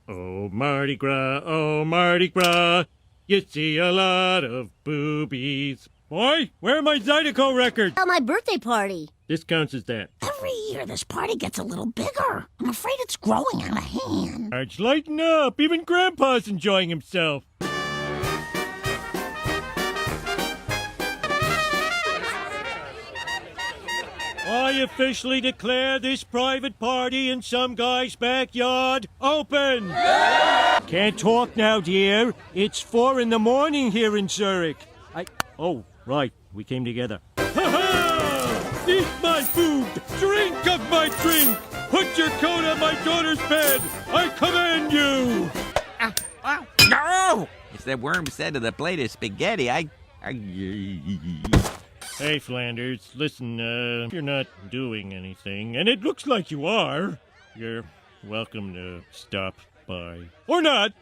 Oh, Mardi Gras, oh, Mardi Gras, you see a lot of boobies. Boy, where are my Zydeco records? Oh, my birthday party. This counts as that. Every year, this party gets a little bigger. I'm afraid it's growing out of hand. Arch, lighten up. Even Grandpa's enjoying himself. I officially declare this private party in some guy's backyard open. Can't talk now, dear. It's 4 in the morning here in Zurich. Oh, right. We came together. Ha-ha! Eat my food. Drink of my drink. Put your coat on my daughter's bed. I command you. No! It's that worm said to the plate of spaghetti. Hey, Flanders, listen, you're not doing anything, and it looks like you are. You're welcome to stop by. Or not.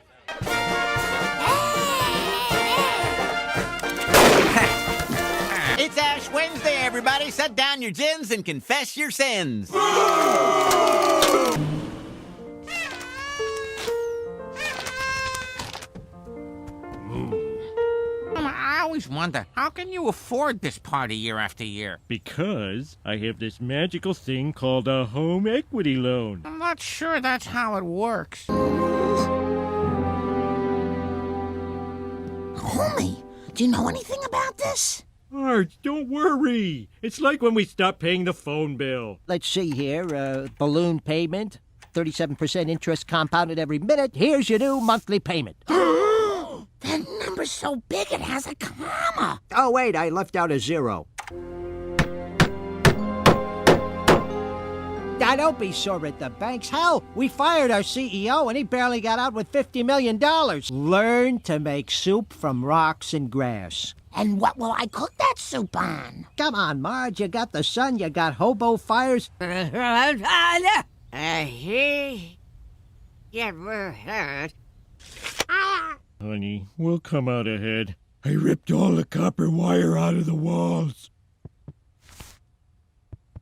It's Ash Wednesday, everybody. Set down your gins and confess your sins. I always wonder, how can you afford this party year after year? Because I have this magical thing called a home equity loan. I'm not sure that's how it works. Homie, do you know anything about this? Arch, don't worry. It's like when we stopped paying the phone bill. Let's see here. Balloon payment, 37% interest compounded every minute. Here's your new monthly payment. That number's so big it has a comma. Oh, wait, I left out a 0. Now, don't be sore at the banks. Hell, we fired our CEO and he barely got out with $50 million. Learn to make soup from rocks and grass. And what will I cook that soup on? Come on, Marge, you got the sun, you got hobo fires. Honey, we'll come out ahead. I ripped all the copper wire out of the walls.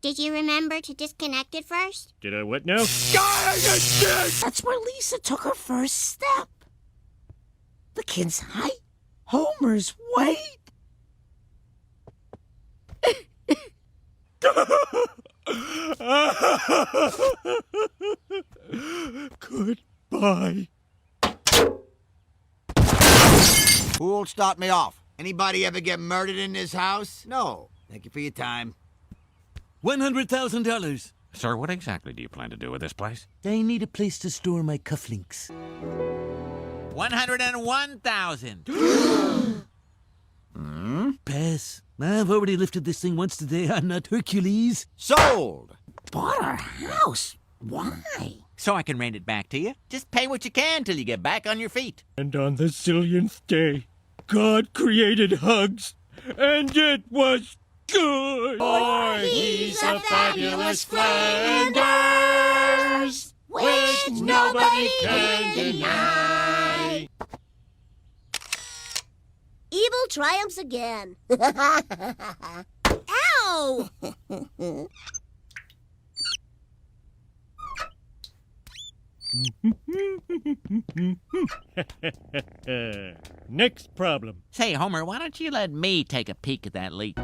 Did you remember to disconnect it first? Did I what now? That's where Lisa took her first step. The kid's height, Homer's weight. Goodbye. Who'll stop me off? Anybody ever get murdered in this house? No. Thank you for your time. $100,000. Sir, what exactly do you plan to do with this place? I need a place to store my cufflinks. 101,000. Pass. I've already lifted this thing once today. I'm not Hercules. Sold! Bought our house. Why? So I can rent it back to you. Just pay what you can till you get back on your feet. And on the zillionth day, God created hugs, and it was good. Boy, he's a fabulous Flanders, which nobody can deny. Evil triumphs again. Ow! Next problem. Say, Homer, why don't you let me take a peek at that leak?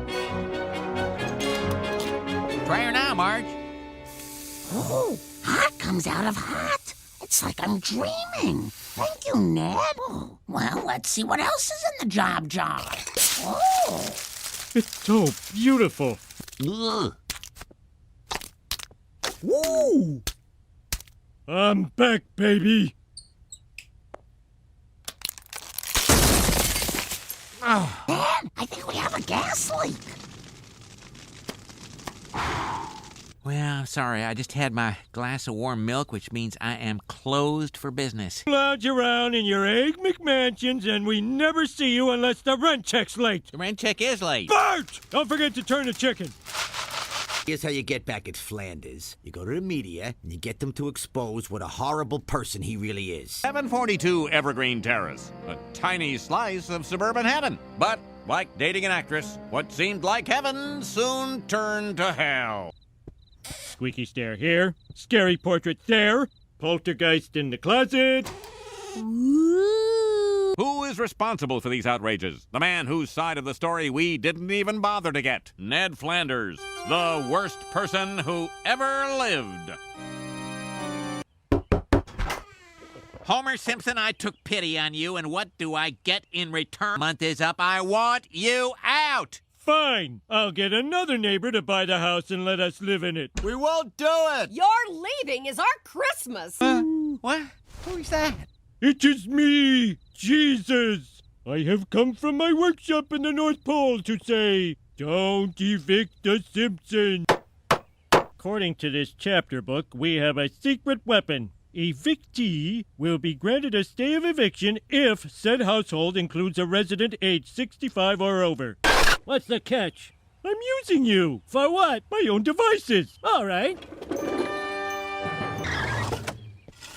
Try her now, Marge. Oh, hot comes out of hot. It's like I'm dreaming. Thank you, Ned. Oh, well, let's see what else is in the job jar. Oh. It's so beautiful. Ugh. Woo! I'm back, baby. Oh. Dad, I think we have a gas leak. Well, sorry, I just had my glass of warm milk, which means I am closed for business. Lounge around in your egg McMansions, and we never see you unless the rent check's late. The rent check is late. Bart! Don't forget to turn the chicken. Here's how you get back at Flanders. You go to the media, and you get them to expose what a horrible person he really is. 742 Evergreen Terrace, a tiny slice of suburban heaven. But, like dating an actress, what seemed like heaven soon turned to hell. Squeaky stair here, scary portrait there. poltergeist in the closet. Who is responsible for these outrages? The man whose side of the story we didn't even bother to get. Ned Flanders, the worst person who ever lived. Homer Simpson, I took pity on you, and what do I get in return? Month is up. I want you out. Fine. I'll get another neighbor to buy the house and let us live in it. We won't do it! Your leaving is our Christmas. What? Who's that? It is me, Jesus. I have come from my workshop in the North Pole to say, don't evict the Simpsons. According to this chapter book, we have a secret weapon. Evictee will be granted a stay of eviction if said household includes a resident aged 65 or over. What's the catch? I'm using you. For what? My own devices. All right.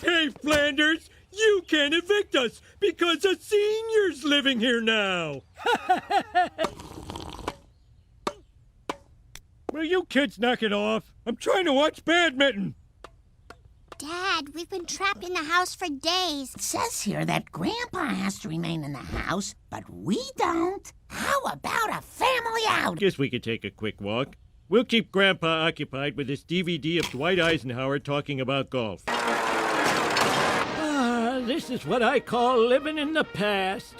Hey, Flanders, you can't evict us because a senior's living here now. Will you kids knock it off? I'm trying to watch badminton. Dad, we've been trapped in the house for days. It says here that Grandpa has to remain in the house, but we don't. How about a family out? Guess we could take a quick walk. We'll keep Grandpa occupied with this DVD of Dwight Eisenhower talking about golf. This is what I call living in the past.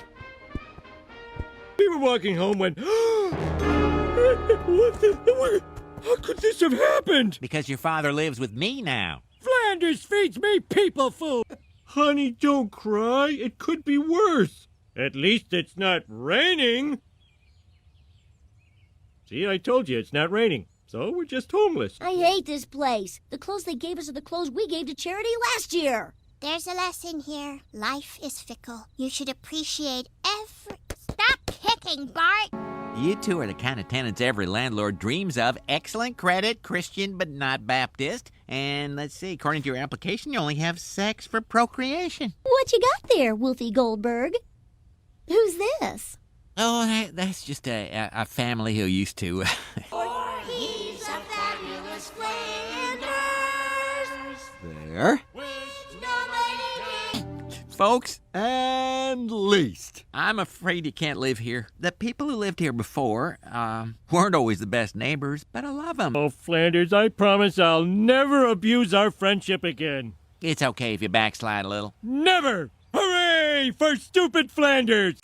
We were walking home when... What the... How could this have happened? Because your father lives with me now. Flanders feeds me people food. Honey, don't cry. It could be worse. At least it's not raining. See, I told you it's not raining. So we're just homeless. I hate this place. The clothes they gave us are the clothes we gave to charity last year. There's a lesson here. Life is fickle. You should appreciate every... Stop kicking, Bart! You two are the kind of tenants every landlord dreams of. Excellent credit, Christian but not Baptist. And let's see, according to your application, you only have sex for procreation. What you got there, Wolfie Goldberg? Who's this? Oh, that's just a family who used to. He's a fabulous Flanders. There. Folks, And least. I'm afraid you can't live here. The people who lived here before weren't always the best neighbors, but I love them. Oh, Flanders, I promise I'll never abuse our friendship again. It's okay if you backslide a little. Never! Hooray for stupid Flanders!